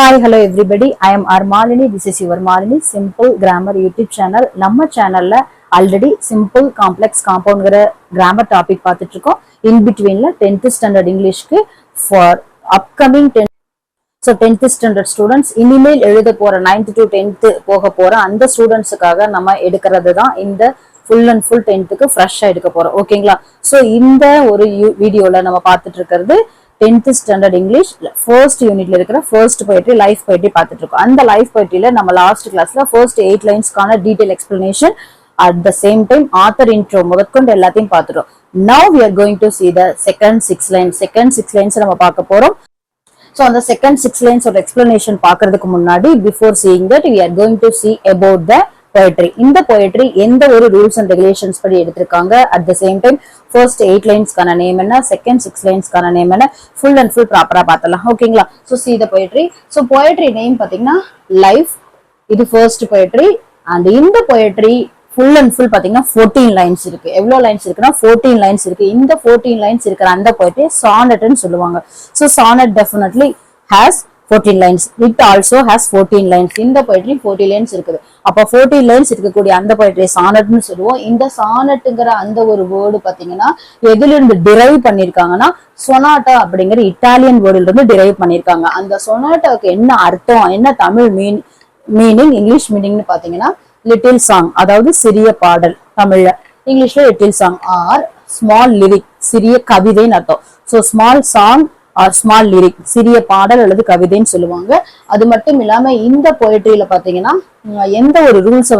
Hi, hello everybody. I am Armalini. This is your Malini Simple Grammar YouTube channel. நம்ம சேனல்ல already simple complex காம்பவுண்ட்ங்கிற grammar topic பார்த்துட்டு இருக்கோம். In பிட்வீன்ல 10th standard இங்கிலீஷ்க்கு for upcoming 10th standard students இனிமேல் எழுத போற 9th to 10th போக போற அந்த ஸ்டூடெண்ட்ஸுக்காக நம்ம எடுக்கிறது தான் இந்த ஃபுல் அண்ட் ஃபுல் 10th ஃப்ரெஷ்ஷா எடுக்க போறோம். ஓகேங்களா? ஸோ இந்த ஒரு வீடியோல நம்ம பார்த்துட்டு இருக்கிறது 10th ஸ்டாண்டர்ட் இங்கிலீஷ் ஃபர்ஸ்ட் யூனிட்ல இருக்கிற ஃபர்ஸ்ட் போயட்ரி லைஃப் போயட்ரி பார்த்துட்டு இருக்கோம். அந்த லைஃப் போயட்ரியில நம்ம லாஸ்ட் கிளாஸ்ல ஃபர்ஸ்ட் 8 லைன்ஸ்க்கான detail explanation at the same time author intro முதற்கொண்டு எல்லாத்தையும் பார்த்துட்டோம். Now we are going to see the second 6 lines நம்ம பார்க்க போறோம். ஸோ அந்த செகண்ட் 6 லைன்ஸோட எக்ஸ்பிளனேஷன் பார்க்கறதுக்கு முன்னாடி before seeing that we are going to see about the poetry. இந்த poetry எந்த ஒரு ரூல்ஸ் அண்ட் ரெகுலேஷன்ஸ் படி எடுத்திருக்காங்க, at the same time first 8 லைன்ஸ்க்கான நேம் என்ன, செகண்ட் 6 லைன்ஸ்க்கான நேம் என்ன, ஃபுல் அண்ட் ஃபுல் ப்ராப்பரா பார்த்தலாம். ஓகேங்களா? So see the poetry. So poetry name பாத்தீங்கன்னா லைஃப், இது ஃபர்ஸ்ட் poetry. அண்ட் இந்த poetry ஃபுல் அண்ட் ஃபுல் பாத்தீங்கன்னா 14 லைன்ஸ் இருக்கு. எவ்வளவு லைன்ஸ் இருக்குன்னா 14 லைன்ஸ் இருக்கு. இந்த 14 லைன்ஸ் இருக்கிற அந்த poetry சானட்னு சொல்லுவாங்க. So sonnet definitely has 14 lines. It also has 14 lines. இந்த poetry 40 lines இருக்குது. அப்ப 40 lines இருக்கக்கூடிய அந்த poetry சானட்னு சொல்லுவோம். இந்த சானட்ங்கிற அந்த ஒரு வேர்டு பாத்தீங்கன்னா எதுல இருந்து டிரைவ் பண்ணிருக்காங்கன்னா சொனாட்டா அப்படிங்கிற இட்டாலியன் வேர்டுல இருந்து டிரைவ் பண்ணிருக்காங்க. அந்த சொனாட்டாவுக்கு என்ன அர்த்தம், என்ன தமிழ் மீனிங் இங்கிலீஷ் மீனிங்னு பாத்தீங்கன்னா லிட்டில் சாங், அதாவது சிறிய பாடல். தமிழ்ல இங்கிலீஷ்ல little song or small lyric, சிறிய கவிதைன்னு அர்த்தம். So small song or small lyric, சிறிய பாடல் அல்லது கவிதைன்னு சொல்லுவாங்க. அது மட்டும் இல்லாம இந்த போயட்ரியில பாத்தீங்கன்னா எந்த ஒரு ரூல்ஸை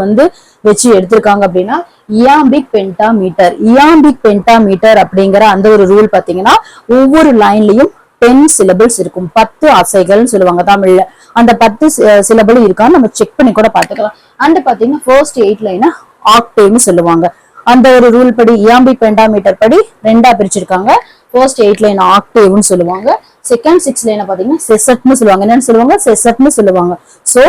வச்சு எடுத்திருக்காங்க அப்படின்னா இயாம்பிக் பென்டாமீட்டர். இயாம்பிக் பென்டாமீட்டர் அப்படிங்கிற அந்த ஒரு ரூல் பாத்தீங்கன்னா ஒவ்வொரு லைன்லயும் 10 syllables இருக்கும். 10 அசைகள்னு சொல்லுவாங்க தமிழ்ல. அந்த 10 syllable இருக்கான்னு நம்ம செக் பண்ணி கூட பாத்துக்கலாம். அண்ட் பாத்தீங்கன்னா ஃபர்ஸ்ட் 8 லைனை ஆக்டேவ்னு சொல்லுவாங்க. அந்த ஒரு ரூல் படி இயாம்பிக் பென்டாமீட்டர் படி ரெண்டா பிரிச்சிருக்காங்க. ஃபர்ஸ்ட் 8 லைன் ஆக்டேவ்னு சொல்லுவாங்க. செகண்ட் 6 லைனை பாத்தீங்கன்னா செசட்னு சொல்லுவாங்க. என்னன்னு சொல்லுவாங்க? செசட்னு சொல்லுவாங்க. சோ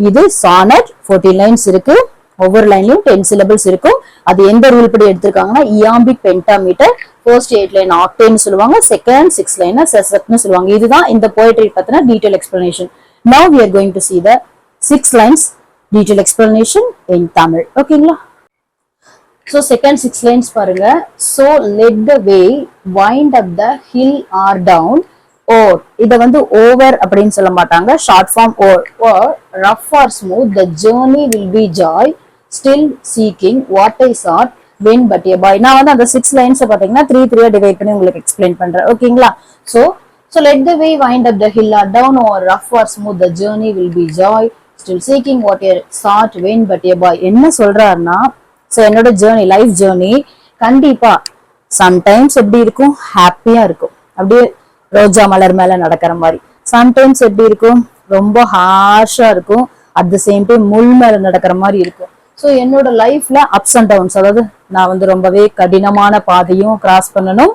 இது சானட் 14 லைன்ஸ் இருக்கு. ஒவ்வொரு லைன்லயும் 10 syllables இருக்கும். அது எந்த ரூல் படி எடுத்திருக்காங்கன்னா இயாம்பிக் பென்டாமீட்டர். ஃபர்ஸ்ட் 8 லைன் ஆக்டேவ்னு சொல்லுவாங்க. செகண்ட் 6 லைனை செசட்னு சொல்லுவாங்க. இதுதான் இந்த போயட்ரி பத்தின detail explanation. Now we are going to see the 6 lines detail explanation in Tamil. ஓகேங்களா? So second 6 lines பாருங்க. So let the way wind up the hill or down, or இத over அப்படின்னு சொல்ல மாட்டாங்க, short form or rough or smooth the journey will be joy, still seeking what I sought when but a boy. நான் அந்த 6 lines பாத்தீங்கன்னா 3 divide பண்ணி உங்களுக்கு explain பண்றேன். ஓகேங்களா? So let the way wind up the hill or down, or rough or smooth the journey will be joy, still seeking what I sought when but a boy. என்ன சொல்றாருன்னா, so என்னோட journey, life journey கண்டிப்பா sometimes எப்படி இருக்கும், ஹாப்பியா இருக்கும், அப்படியே ரோஜா மலர் மேல நடக்கிற மாதிரி. சம்டைம்ஸ் எப்படி இருக்கும், ரொம்ப ஹார்ஷா இருக்கும், அட் த சேம் டைம் முள் மேல நடக்கிற மாதிரி இருக்கும். ஸோ என்னோட லைஃப்ல அப்ஸ் அண்ட் டவுன்ஸ், அதாவது நான் ரொம்பவே கடினமான பாதையும் கிராஸ் பண்ணணும்,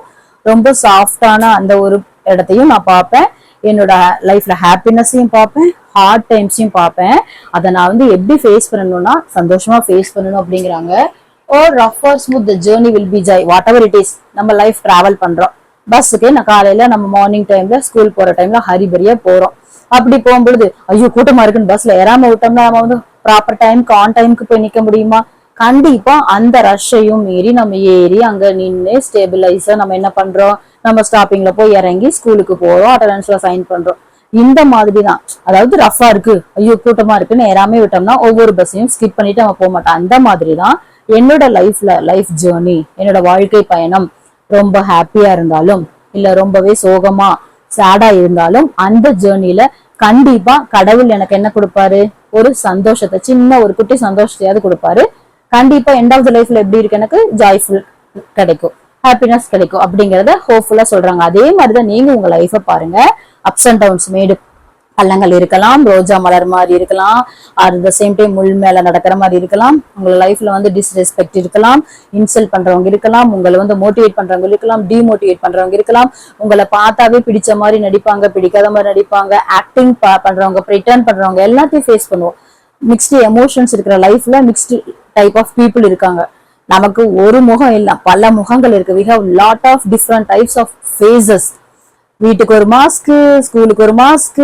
ரொம்ப சாஃப்டான அந்த ஒரு இடத்தையும் நான் பார்ப்பேன். என்னோட லைஃப்ல ஹாப்பினஸையும் பார்ப்பேன், ஹார்ட் டைம்ஸையும் பார்ப்பேன். அதை நான் எப்படி ஃபேஸ் பண்ணணும்னா சந்தோஷமா ஃபேஸ் பண்ணணும் அப்படிங்கிறாங்க. Or rough or smooth the journey will be joy, whatever it is. நம்ம லைஃப் டிராவல் பண்றோம், பஸ்ஸுக்கு நான் காலையில நம்ம மார்னிங் டைம்ல ஸ்கூல் போற டைம்ல ஹரிபரியா போறோம். அப்படி போகும்பொழுது ஐயோ கூட்டமா இருக்குன்னு பஸ்ல ஏறாம விட்டோம்னா நம்ம ப்ராப்பர் டைம்க்கு ஆன் டைமுக்கு போய் நிக்க முடியுமா? கண்டிப்பா அந்த ரஷ்ஷையும் மீறி நம்ம ஏறி அங்க நின்று ஸ்டேபிளைஸா நம்ம என்ன பண்றோம், நம்ம ஸ்டாப்பிங்ல போய் இறங்கி ஸ்கூலுக்கு போறோம், அட்டெண்டன்ஸ்ல சைன் பண்றோம். இந்த மாதிரி தான், அதாவது ரஃபா இருக்கு, ஐயோ கூட்டமா இருக்குன்னு ஏறாமே விட்டோம்னா ஒவ்வொரு பஸ்ஸையும் ஸ்கிப் பண்ணிட்டு நம்ம போக மாட்டோம். அந்த மாதிரி தான் என்னோட லைஃப்ல லைஃப் ஜேர்னி, என்னோட வாழ்க்கை பயணம் ரொம்ப ஹாப்பியா இருந்தாலும் இல்ல ரொம்பவே சோகமா சேடா இருந்தாலும் அந்த ஜேர்னில கண்டிப்பா கடவுள் எனக்கு என்ன கொடுப்பாரு, ஒரு சந்தோஷத்தை, சின்ன ஒரு குட்டி சந்தோஷத்தையாவது கொடுப்பாரு. கண்டிப்பா எண்ட் ஆஃப் த லைஃப்ல எப்படி இருக்கு, எனக்கு ஜாய்ஃபுல் கிடைக்கும், ஹாப்பினஸ் கிடைக்கும் அப்படிங்கறத ஹோப்ஃபுல்லா சொல்றாங்க. அதே மாதிரிதான் நீங்க உங்க லைஃப பாருங்க. அப்ஸ் அண்ட் டவுன்ஸ், மேடு பள்ளங்கள் இருக்கலாம், ரோஜா மலர் மாதிரி இருக்கலாம், அட் த சேம் டைம் முள் மேல நடக்கிற மாதிரி இருக்கலாம். உங்க லைஃப்ல டிஸ்ரெஸ்பெக்ட் இருக்கலாம், இன்சல்ட் பண்றவங்க இருக்கலாம், உங்களை மோட்டிவேட் பண்றவங்க இருக்கலாம், டிமோட்டிவேட் பண்றவங்க இருக்கலாம், உங்களை பார்த்தாவே பிடிச்ச மாதிரி நடிப்பாங்க, பிடிக்காத மாதிரி நடிப்பாங்க, ஆக்டிங் பண்றவங்க, ப்ரிட்டர்ன் பண்றவங்க, எல்லாத்தையும் ஃபேஸ் பண்ணுவோம். மிக்ஸ்டு எமோஷன்ஸ் இருக்கிற லைஃப்ல மிக்ஸ்டு டைப் ஆஃப் பீப்புள் இருக்காங்க. நமக்கு ஒரு முகம் இல்ல, பல முகங்கள் இருக்கு. we have lot of different types of faces. வீட்டுக்கு ஒரு மாஸ்க், ஸ்கூலுக்கு ஒரு மாஸ்க்,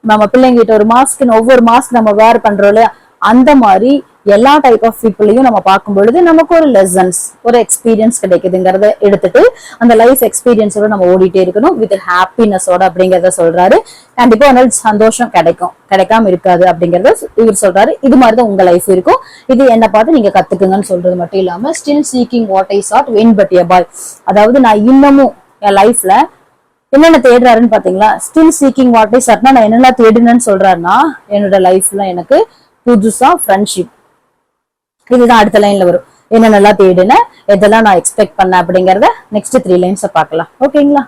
நம்ம பிள்ளைங்க கிட்ட ஒரு மாஸ்க், ஒவ்வொரு மாஸ்க் நம்ம வேர் பண்றோம் இல்லையா, அந்த மாதிரி எல்லா டைப் ஆஃப் பீப்புளையும் நம்ம பார்க்கும் பொழுது நமக்கு ஒரு லெசன்ஸ், ஒரு எக்ஸ்பீரியன்ஸ் கிடைக்குதுங்கிறத எடுத்துட்டு அந்த லைஃப் எக்ஸ்பீரியன்ஸோட நம்ம ஓடிட்டே இருக்கணும் வித் ஹாப்பினஸோட அப்படிங்கறத சொல்றாரு. கண்டிப்பா ஒரு சந்தோஷம் கிடைக்கும், கிடைக்காம இருக்காது அப்படிங்கறத இவர் சொல்றாரு. இது மாதிரிதான் உங்க லைஃப் இருக்கும். இது என்ன பார்த்து நீங்க கத்துக்குங்கன்னு சொல்றது மட்டும் இல்லாம still seeking what I sought when but a boy, அதாவது நான் இன்னமும் என் லைஃப்ல என்னென்ன தேடுறாருன்னு பாத்தீங்களா, ஸ்டில் சீக்கிங் வாட் ஐ சாட்னா நான் என்னெல்லாம் தேடுனேன்னு சொல்றாருன்னா, என்னோட லைஃப்ல எனக்கு புதுசா ஃப்ரெண்ட்ஷிப், இதுதான் அடுத்த லைன்ல வரும். என்னென்னலாம் தேடுனேன், எதெல்லாம் நான் எக்ஸ்பெக்ட் பண்ணேன் அப்படிங்கறத நெக்ஸ்ட் 3 லைன்ஸ் பார்க்கலாம். ஓகேங்களா?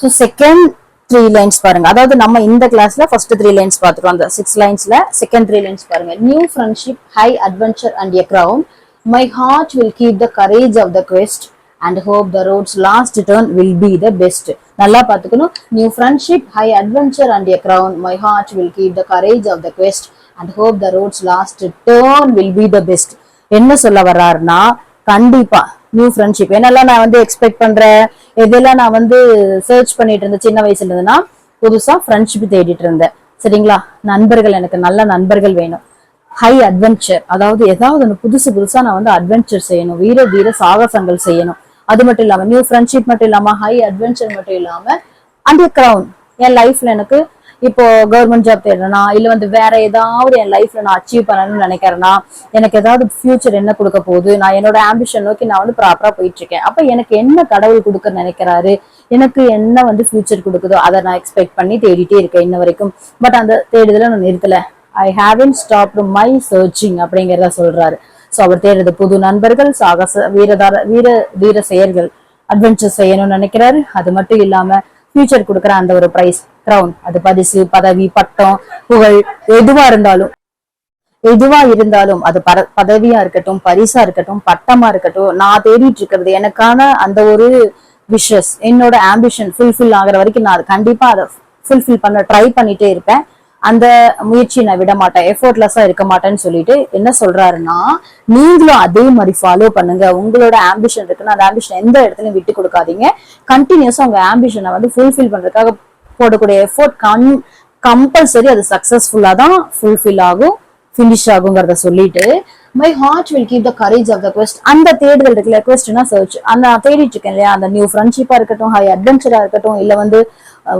சோ செகண்ட் 3 லைன்ஸ் பாருங்க. அதாவது நம்ம இந்த கிளாஸ்ல ஃபர்ஸ்ட் 3 லைன்ஸ் பார்த்துட்டோம். அந்த 6 லைன்ஸ்ல செகண்ட் 3 லைன்ஸ் பாருங்க. New friendship, high adventure and a crown, my heart will keep the courage of the quest and hope the road's last turn will be the best. நல்லா பாத்துக்கணும். New friendship, high adventure and a crown, my heart will keep the courage of the quest and hope the road's last turn will be the best. என்ன சொல்ல வர்றாருன்னா, கண்டிப்பா new friendship என்னெல்லாம் நான் வந்து expect பண்றேன், எதெல்லாம் நான் வந்து சர்ச் பண்ணிட்டு இருந்தேன் சின்ன வயசுல இருந்ததுன்னா, புதுசா ஃப்ரெண்ட்ஷிப் தேடிட்டு இருந்தேன். சரிங்களா? நண்பர்கள், எனக்கு நல்ல நண்பர்கள் வேணும். ஹை அட்வென்ச்சர், அதாவது ஏதாவது புதுசு புதுசா நான் வந்து அட்வென்ச்சர் செய்யணும், வீர தீர சாகசங்கள் செய்யணும். அது மட்டும் இல்லாம நியூ ஃப்ரெண்ட்ஷிப் மட்டும் இல்லாம ஹை அட்வென்ச்சர் மட்டும் இல்லாம அந்த கிரவுன், என் லைஃப்ல எனக்கு இப்போ கவர்மெண்ட் ஜாப் தேடுறேன்னா, இல்ல வந்து வேற ஏதாவது என் லைஃப்ல நான் அச்சீவ் பண்ணணும்னு நினைக்கிறேன்னா, எனக்கு ஏதாவது ஃபியூச்சர் என்ன கொடுக்க போகுது, நான் என்னோட ஆம்பிஷன் நோக்கி நான் வந்து ப்ராப்பரா போயிட்டு இருக்கேன். அப்ப எனக்கு என்ன கடவுள் கொடுக்க நினைக்கிறாரு, எனக்கு என்ன வந்து ஃபியூச்சர் கொடுக்குதோ அதை நான் எக்ஸ்பெக்ட் பண்ணி தேடிட்டே இருக்கேன் இன்ன வரைக்கும். பட் அந்த தேடுதல நான் நிறுத்தல. I haven't stopped my searching அப்படிங்கிறத சொல்றாரு. சோ அவர் தேடுறது புது நண்பர்கள், சாகச வீர தீர செயல்கள், அட்வென்ச்சர் செய்யணும்னு நினைக்கிறாரு. அது மட்டும் இல்லாம ஃபியூச்சர் கொடுக்குற அந்த ஒரு பிரைஸ், கிரவுன், அது பரிசு, பதவி, பட்டம், புகழ், எதுவா இருந்தாலும் அது பதவியா இருக்கட்டும், பரிசா இருக்கட்டும், பட்டமா இருக்கட்டும், நான் தேடிட்டு இருக்கிறது எனக்கான அந்த ஒரு விஷஸ், என்னோட ஆம்பிஷன் ஃபுல்ஃபில் ஆகிற வரைக்கும் நான் கண்டிப்பா அதை ஃபுல்ஃபில் பண்ண ட்ரை பண்ணிட்டே இருப்பேன். அந்த முயற்சி நான் விட மாட்டேன், எஃபோர்ட்லெஸ்ஸா இருக்க மாட்டேன்னு சொல்லிட்டு என்ன சொல்றாருன்னா, நீங்களும் அதே மாதிரி ஃபாலோ பண்ணுங்க. உங்களோட ஆம்பிஷன் இருக்குன்னா அந்த ஆம்பிஷன் எந்த இடத்துலயும் விட்டு கொடுக்காதீங்க. கண்டினியூஸா உங்க ஆம்பிஷனை வந்து ஃபுல்ஃபில் பண்றதுக்காக போடக்கூடிய எஃபோர்ட் கம்பல்சரி அது சக்சஸ்ஃபுல்லா தான் ஃபுல்ஃபில் ஆகும், ஃபினிஷ் ஆகுங்கிறத சொல்லிட்டு, my heart will keep the courage of the quest, அந்த தேடுதல் இருக்குல்ல, குவெஸ்ட்னா சர்ச், அந்த தேடிட்டு இருக்கேன் இல்லையா, அந்த நியூ ஃப்ரெண்ட்ஷிப்பா இருக்கட்டும், ஹை அட்வென்ச்சரா இருக்கட்டும், இல்ல வந்து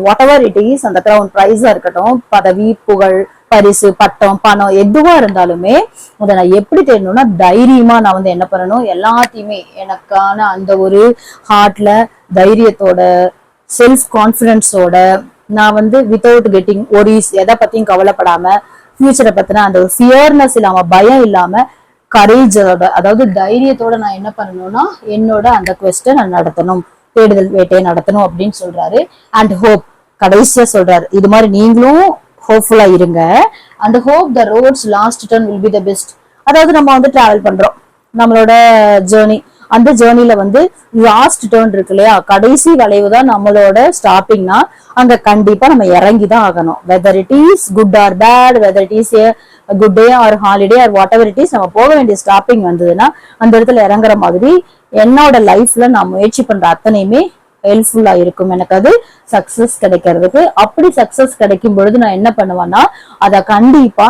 வாட் எவர் இட் இஸ், அந்த கிரவுன் பிரைஸா இருக்கட்டும், பதவி, புகழ், பரிசு, பட்டம், பணம், எதுவா இருந்தாலுமே அதை நான் எப்படி தேடணும்னா, தைரியமா நான் வந்து என்ன பண்ணணும், எல்லாத்தையுமே எனக்கான அந்த ஒரு ஹார்ட்ல தைரியத்தோட, செல்ஃப் கான்பிடன்ஸோட நான் வந்து வித்தவுட் கெட்டிங் ஒரிஸ், எதை பத்தியும் கவலைப்படாம, ஃபியூச்சரை பத்தின அந்த ஃபியர்னஸ் இல்லாம, பயம் இல்லாம, கரேஜோட, அதாவது தைரியத்தோட நான் என்ன பண்ணணும்னா என்னோட அந்த குவெஸ்ட்டை நான் நடத்தணும், தேடுதல் வேட்டையை நடத்தணும் அப்படின்னு சொல்றாரு. அண்ட் ஹோப், கடைசியா சொல்றாரு, இது மாதிரி நீங்களும் ஹோப்ஃபுல்லா இருங்க. அந்த hope the roads last turn will be the best, அதாவது நம்ம வந்து டிராவல் பண்றோம் நம்மளோட ஜேர்னி, அந்த ஜேர்னில வந்து லாஸ்ட் டர்ன் இருக்கு இல்லையா, கடைசி வளைவு தான் நம்மளோட ஸ்டாப்பிங்னா அங்க கண்டிப்பா நம்ம இறங்கிதான் ஆகணும். Whether it is good or bad, whether it is good day or holiday or whatever it is, நம்ம போக வேண்டிய ஸ்டாப்பிங் வந்ததுன்னா அந்த இடத்துல இறங்குற மாதிரி என்னோட லைஃப்ல நான் முயற்சி பண்ற அத்தனையுமே ஹெல்ப்ஃபுல்லா இருக்கும் எனக்கு அது சக்சஸ் கிடைக்கிறதுக்கு. அப்படி சக்சஸ் கிடைக்கும் பொழுது நான் என்ன பண்ணுவேன்னா, அதை கண்டிப்பா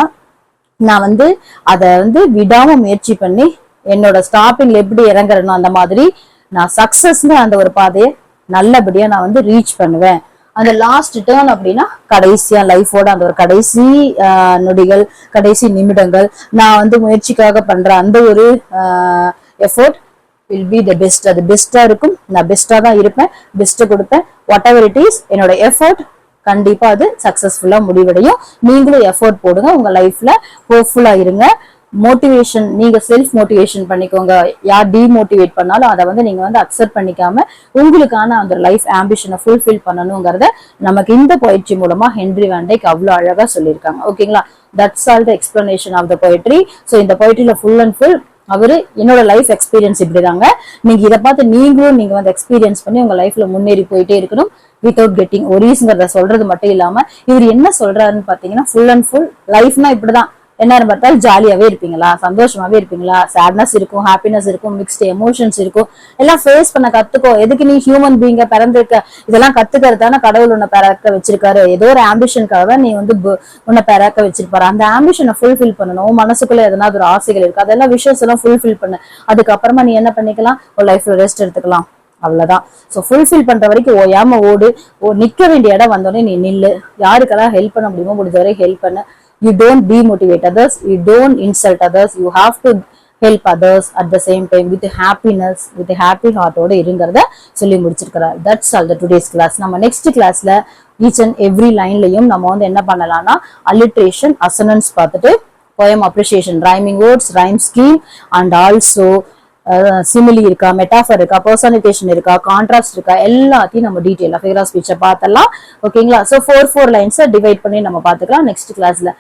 நான் வந்து அதை வந்து விடாம முயற்சி பண்ணி என்னோட ஸ்டாப்பிங்ல எப்படி இறங்குறனோ அந்த மாதிரி நான் சக்சஸ்ங்க அந்த ஒரு பாதையை நல்லபடியா நான் வந்து ரீச் பண்ணுவேன். அந்த லாஸ்ட் டர்ன் அப்படின்னா கடைசியா லைஃபோட அந்த ஒரு கடைசி நொடிகள், கடைசி நிமிடங்கள், நான் வந்து முயற்சிக்காக பண்ற அந்த ஒரு effort will be the best, அது பெஸ்டா இருக்கும், நான் பெஸ்டா தான் இருப்பேன், பெஸ்ட்டை கொடுப்பேன். வாட் எவர் இட் இஸ், என்னோட எஃபோர்ட் கண்டிப்பா அது சக்சஸ்ஃபுல்லா முடிவடையும். நீங்களும் எஃபோர்ட் போடுங்க, உங்க லைஃப்ல ஹோப்ஃபுல்லா இருங்க. மோட்டிவேஷன், நீங்க செல்ஃப் மோட்டிவேஷன் பண்ணிக்கோங்க. யார் டிமோட்டிவேட் பண்ணாலும் அதை வந்து நீங்க வந்து அக்செப்ட் பண்ணிக்காம உங்களுக்கான அந்த லைஃப் ஆம்பிஷனை ஃபுல்ஃபில் பண்ணணுங்கிறத நமக்கு இந்த பயிற்சி மூலமா ஹென்ரி வான் டைக் அவ்வளவு அழகா சொல்லியிருக்காங்க. ஓகேங்களா? That's all the explanation of the poetry. So இந்த போயட்ரியில ஃபுல் அண்ட் ஃபுல் அவரு என்னோட லைஃப் எக்ஸ்பீரியன்ஸ் இப்படிதாங்க, நீங்க இதை பார்த்து நீங்களும் நீங்க வந்து எக்ஸ்பீரியன்ஸ் பண்ணி உங்க லைஃப்ல முன்னேறி போயிட்டே இருக்கணும் வித்வுட் கெட்டிங் ஒரீஸ்ங்கிறத சொல்றது மட்டும் இல்லாம இவர் என்ன சொல்றாருன்னு பாத்தீங்கன்னா, ஃபுல் அண்ட் ஃபுல் லைஃப்னா இப்படிதான், என்னன்னு பார்த்தால் ஜாலியாவே இருப்பீங்களா, சந்தோஷமாவே இருப்பீங்களா, சேட்னஸ் இருக்கும், ஹாப்பினஸ் இருக்கும், மிக்ஸ்டு எமோஷன்ஸ் இருக்கும், எல்லாம் ஃபேஸ் பண்ண கத்துக்கோ. எதுக்கு நீ ஹியூமன் பீயிங்க பிறந்திருக்க, இதெல்லாம் கத்துக்கிறதுதானே கடவுள் உன்னை பிறக்க வச்சிருக்காரு. ஏதோ ஒரு ஆம்பிஷனுக்காக தான் நீ வந்து உன்னை பிறக்க வச்சிருப்பாரு. அந்த ஆம்பிஷனை ஃபுல்ஃபில் பண்ணணும். மனசுக்குள்ள எதனா ஒரு ஆசைகள் இருக்கு, அதெல்லாம் விஷயஸ் எல்லாம் ஃபுல்ஃபில் பண்ணு. அதுக்கப்புறமா நீ என்ன பண்ணிக்கலாம், ஒரு லைஃப்ல ரெஸ்ட் எடுத்துக்கலாம். அவ்வளவுதான். சோ ஃபுல்ஃபில் பண்ற வரைக்கும் ஓயாம ஓடு. நிக்க வேண்டிய இடம் வந்தோடனே நீ நில்லு. யாருக்கெல்லாம் ஹெல்ப் பண்ண முடியுமோ முடிஞ்ச வரை ஹெல்ப் பண்ணு. You don't demotivate others, you don't insult others, you have to help others at the same time with happiness, with a happy heart ஓட இருங்கறத சொல்லி முடிச்சிருக்காரு. That's all the today's class. நம்ம next classல each and every lineலயும் நம்ம வந்து என்ன பண்ணலாம்னா alliteration, assonance பார்த்துட்டு poem appreciation, rhyming words, rhyme scheme and also சிமிலி இருக்கா, மெட்டாஃபர் இருக்கா, பர்சனிட்டேஷன் இருக்கா, கான்ட்ராஸ்ட் இருக்கா, எல்லாத்தையும் நம்ம டீடைலா ஃபிகர் ஆஃப் ஸ்பீச்சை பார்த்தலாம். ஓகேங்களா? சோ 4 லைன்ஸை டிவைட் பண்ணி நம்ம பார்த்துக்கலாம் நெக்ஸ்ட் கிளாஸ்ல.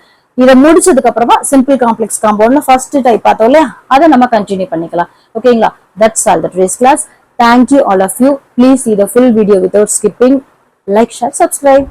இதை முடிச்சதுக்கு அப்புறமா சிம்பிள் காம்ப்ளெக்ஸ் காம்பவுண்ட்ல ஃபர்ஸ்ட் டைப் பார்த்தோம் இல்லையா, அதை நம்ம கண்டினியூ பண்ணிக்கலாம். ஓகேங்களா? That's all the today's class. Thank you all of you. Please see the full video without skipping. Like, share, subscribe.